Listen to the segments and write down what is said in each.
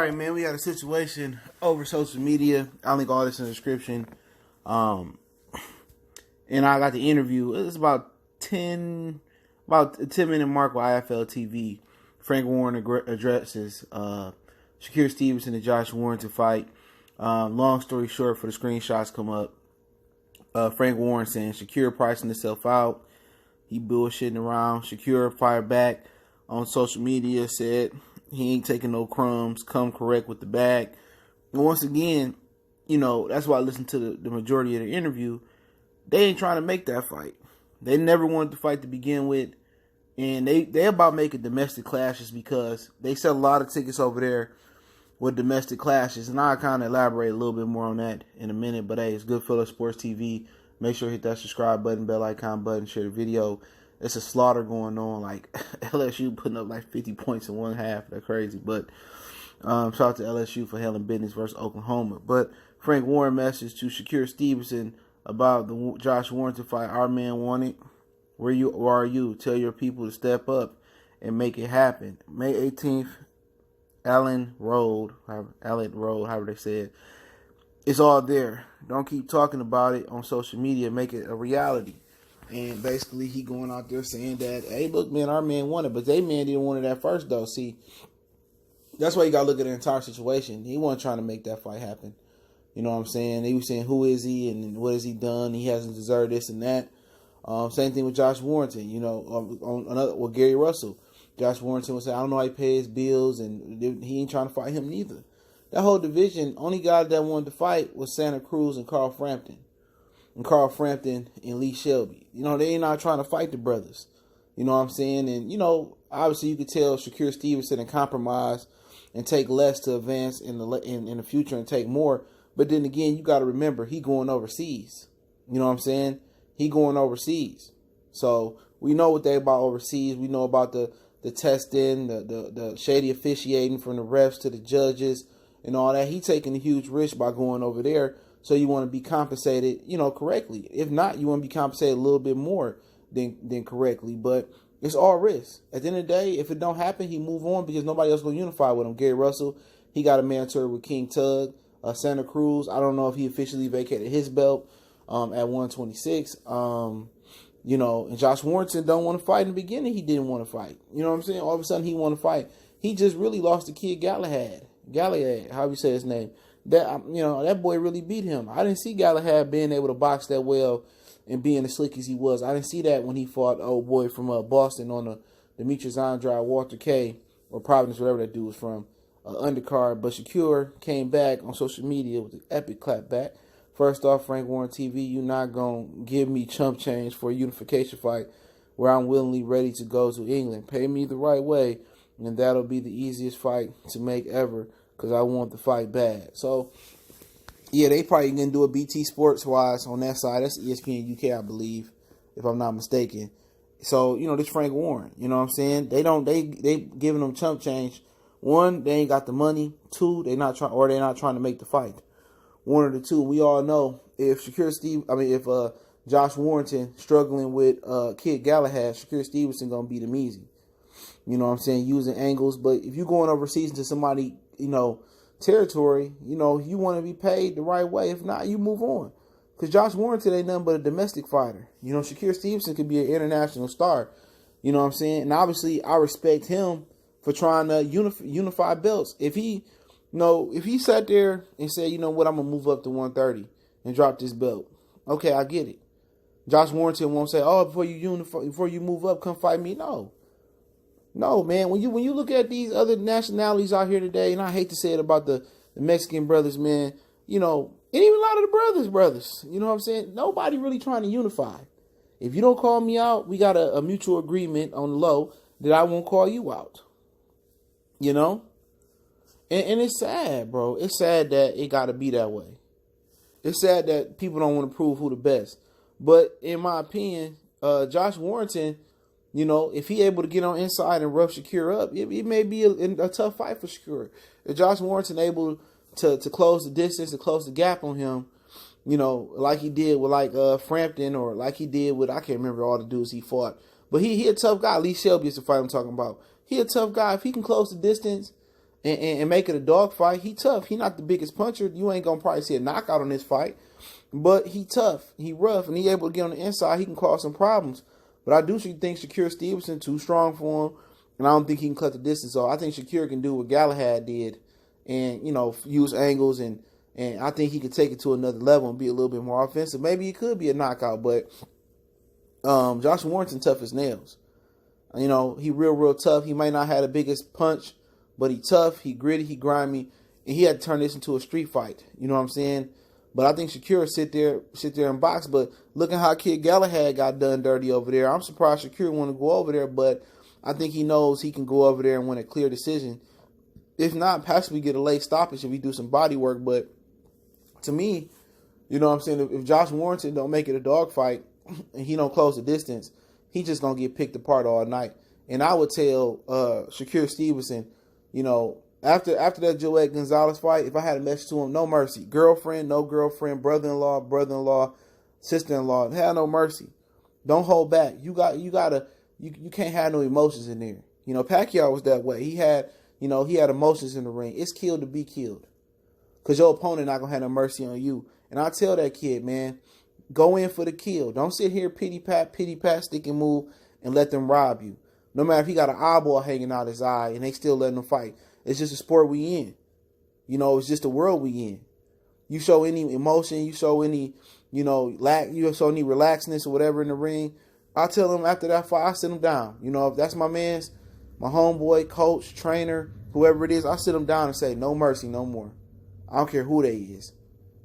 right, man. We had a situation over social media. I'll link all this in the description. And I got the interview. It was about a 10-minute mark with IFL TV. Frank Warren addresses Shakur Stevenson and Josh Warrington fight. Long story short, for the screenshots come up, Frank Warren saying Shakur pricing himself out. He bullshitting around. Shakur fired back on social media, said he ain't taking no crumbs, come correct with the bag. And once again, that's why I listened to the majority of the interview. They ain't trying to make that fight. They never wanted the fight to begin with. And they about making domestic clashes because they sell a lot of tickets over there with domestic clashes. And I'll kind of elaborate a little bit more on that in a minute. But hey, it's Goodfellas Sports TV. Make sure you hit that subscribe button, bell icon button, share the video. It's a slaughter going on. Like LSU putting up like 50 points in one half. That's crazy. But shout out to LSU for handling business versus Oklahoma. But Frank Warren message to Shakur Stevenson about the Josh Warrington fight. Our man wanted. Where are you? Tell your people to step up and make it happen. May 18th, Allen Road, however they said. It's all there. Don't keep talking about it on social media. Make it a reality. And basically, he going out there saying that, hey, look, man, our man won it. But they man didn't want it at first, though. See, that's why you got to look at the entire situation. He wasn't trying to make that fight happen. You know what I'm saying? They were saying, who is he and what has he done? He hasn't deserved this and that. Same thing with Josh Warrington. With Gary Russell. Josh Warrington would say, I don't know how he pays his bills, and he ain't trying to fight him neither. That whole division, only guy that wanted to fight was Santa Cruz and Carl Frampton. And Carl Frampton and Lee Shelby. They ain't not trying to fight the brothers. You know what I'm saying? And, obviously you could tell Shakur Stevenson and compromise and take less to advance in the future and take more. But then again, you got to remember, he going overseas. You know what I'm saying? He going overseas. So we know what they about overseas. We know about the testing, the shady officiating from the refs to the judges and all that. He taking a huge risk by going over there. So you want to be compensated, correctly. If not, you want to be compensated a little bit more than correctly. But it's all risk. At the end of the day, if it don't happen, he move on because nobody else going to unify with him. And Gary Russell, he got a mandatory with King Tug. Santa Cruz, I don't know if he officially vacated his belt at 126. And Josh Warrington don't want to fight in the beginning. He didn't want to fight. You know what I'm saying? All of a sudden, he want to fight. He just really lost the kid Galahad, how you say his name. That boy really beat him. I didn't see Galahad being able to box that well and being as slick as he was. I didn't see that when he fought old boy from Boston on the Demetrius Andrade, Walter K, or Providence, whatever that dude was from, undercard. But Shakur came back on social media with an epic clapback. First off, Frank Warren TV, you not going to give me chump change for a unification fight where I'm willingly ready to go to England. Pay me the right way, and that'll be the easiest fight to make ever because I want the fight bad. So, yeah, they probably going to do a BT Sports-wise on that side. That's ESPN UK, I believe, if I'm not mistaken. So, this Frank Warren, you know what I'm saying? They giving them chump change. One, they ain't got the money. Two, they're not trying to make the fight. One of the two. We all know if Josh Warrington struggling with Kid Galahad, Shakur Stevenson gonna beat him easy. You know what I'm saying? Using angles. But if you're going overseas into somebody, territory, you want to be paid the right way. If not, you move on. Because Josh Warrington ain't nothing but a domestic fighter. Shakur Stevenson could be an international star. You know what I'm saying? And obviously, I respect him for trying to unify belts. If he sat there and said, you know what, I'm going to move up to 130 and drop this belt. Okay, I get it. Josh Warrington won't say, oh, before you move up, come fight me. No, man. When you look at these other nationalities out here today, and I hate to say it about the Mexican brothers, man, and even a lot of the brothers, you know what I'm saying? Nobody really trying to unify. If you don't call me out, we got a mutual agreement on the low that I won't call you out. And it's sad, bro. It's sad that it got to be that way. It's sad that people don't want to prove who the best. But in my opinion, Josh Warrington, if he able to get on inside and rough Shakur up, it may be a tough fight for Shakur. If Josh Warrington able to close the distance, to close the gap on him, like he did with Frampton, or like he did with, I can't remember all the dudes he fought. But he a tough guy. Lee Shelby is the fight I'm talking about. He a tough guy. If he can close the distance and make it a dog fight. He tough. He not the biggest puncher. You ain't gonna probably see a knockout on this fight, but he tough. He rough, and he able to get on the inside. He can cause some problems. But I do think Shakur Stevenson too strong for him, and I don't think he can cut the distance off. I think Shakur can do what Galahad did, and use angles, and I think he could take it to another level and be a little bit more offensive. Maybe it could be a knockout, but Josh Warrington tough as nails. He real tough. He might not have the biggest punch, but he tough, he gritty, he grimy, and he had to turn this into a street fight. You know what I'm saying? But I think Shakur sit there and box. But look at how Kid Galahad got done dirty over there. I'm surprised Shakur want to go over there, but I think he knows he can go over there and win a clear decision. If not, possibly get a late stoppage if we do some body work. But to me, you know what I'm saying, if Josh Warrington don't make it a dog fight and he don't close the distance, he just going to get picked apart all night. And I would tell Shakur Stevenson, after that Joet Gonzalez fight, if I had a message to him, no mercy. Girlfriend, no girlfriend, brother-in-law, sister-in-law, have no mercy. Don't hold back. You can't have no emotions in there. Pacquiao was that way. He had emotions in the ring. It's killed to be killed. Because your opponent not going to have no mercy on you. And I tell that kid, man, go in for the kill. Don't sit here pity pat, stick and move, and let them rob you. No matter if he got an eyeball hanging out his eye and they still letting him fight. It's just a sport we in. It's just the world we in. You show any emotion, you show any, you show any relaxedness or whatever in the ring, I tell him after that fight, I sit him down. If that's my man's, my homeboy, coach, trainer, whoever it is, I sit him down and say, no mercy, no more. I don't care who they is.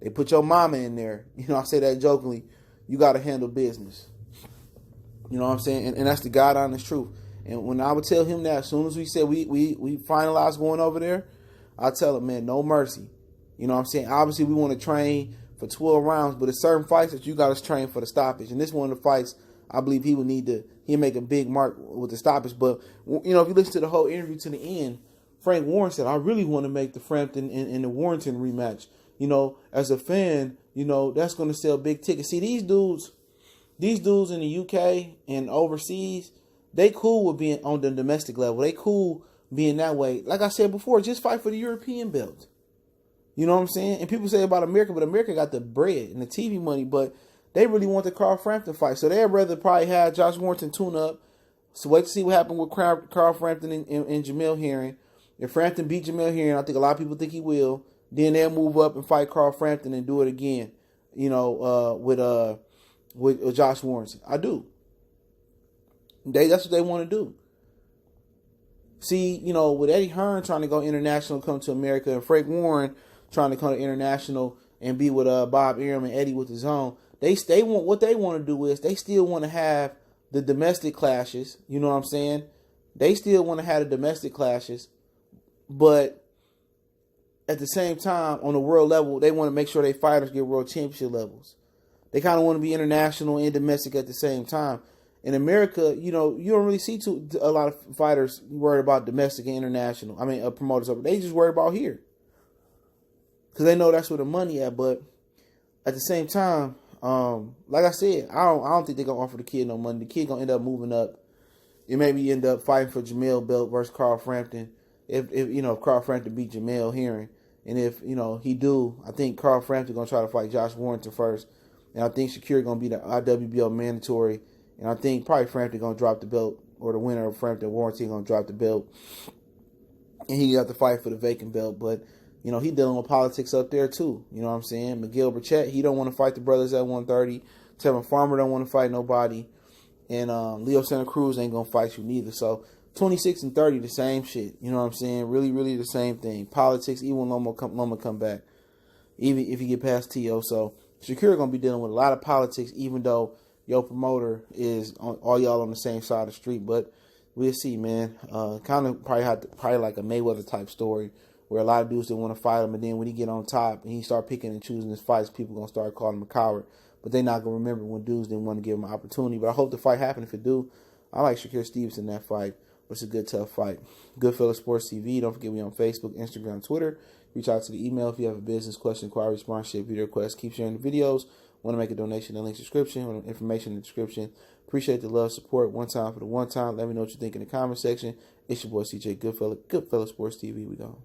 They put your mama in there. I say that jokingly. You got to handle business. You know what I'm saying? And that's the God honest truth. And when I would tell him that, as soon as we said we finalized going over there, I tell him, man, no mercy. You know what I'm saying? Obviously, we want to train for 12 rounds, but there's certain fights that you got to train for the stoppage. And this one of the fights, I believe he'll make a big mark with the stoppage. But, if you listen to the whole interview to the end, Frank Warren said, I really want to make the Frampton and the Warrington rematch. As a fan, that's going to sell big tickets. See, these dudes in the UK and overseas, they cool with being on the domestic level. They cool being that way. Like I said before, just fight for the European belt. You know what I'm saying? And people say about America, but America got the bread and the TV money, but they really want the Carl Frampton fight. So they'd rather probably have Josh Warrington tune up. So wait to see what happened with Carl Frampton and Jamel Herring. If Frampton beat Jamel Herring, I think a lot of people think he will. Then they'll move up and fight Carl Frampton and do it again. With Josh Warrington. I do. That's what they want to do. See, with Eddie Hearn trying to go international, come to America, and Frank Warren trying to come to international and be with Bob Arum and Eddie with his own. They want what they want to do is they still want to have the domestic clashes. You know what I'm saying? They still want to have the domestic clashes, but at the same time, on the world level, they want to make sure their fighters get world championship levels. They kind of want to be international and domestic at the same time. In America, you don't really see a lot of fighters worried about domestic and international. Promoters over. They just worried about here because they know that's where the money at. But at the same time, like I said, I don't think they're gonna offer the kid no money. The kid gonna end up moving up. It maybe end up fighting for Jamel belt versus Carl Frampton. If Carl Frampton beat Jamel Herring, and if he do, I think Carl Frampton gonna try to fight Josh Warrington first, and I think Shakur gonna be the IWBO mandatory. And I think probably Frampton going to drop the belt, or the winner of Frampton Warrington going to drop the belt. And he got to fight for the vacant belt. But, he dealing with politics up there too. You know what I'm saying? Miguel Burchett, he don't want to fight the brothers at 130. Tevin Farmer don't want to fight nobody. And Leo Santa Cruz ain't going to fight you neither. So 26 and 30, the same shit. You know what I'm saying? Really, really the same thing. Politics, even when Loma come back. Even if you get past T.O. So Shakur going to be dealing with a lot of politics, even though your promoter is all y'all on the same side of the street. But we'll see, man. Kind of probably like a Mayweather type story where a lot of dudes didn't want to fight him, and then when he get on top and he start picking and choosing his fights, people gonna start calling him a coward. But they not gonna remember when dudes didn't want to give him an opportunity. But I hope the fight happen. If it do, I like Shakur Stevenson in that fight. It's a good, tough fight. Goodfellas Sports TV. Don't forget we on Facebook, Instagram, Twitter. Reach out to the email if you have a business question, inquiry, sponsorship, video request. Keep sharing the videos. Want to make a donation, the link description, or information in the description. Appreciate the love, support. One time for the one time. Let me know what you think in the comment section. It's your boy CJ Goodfella, Goodfella Sports TV. We gone.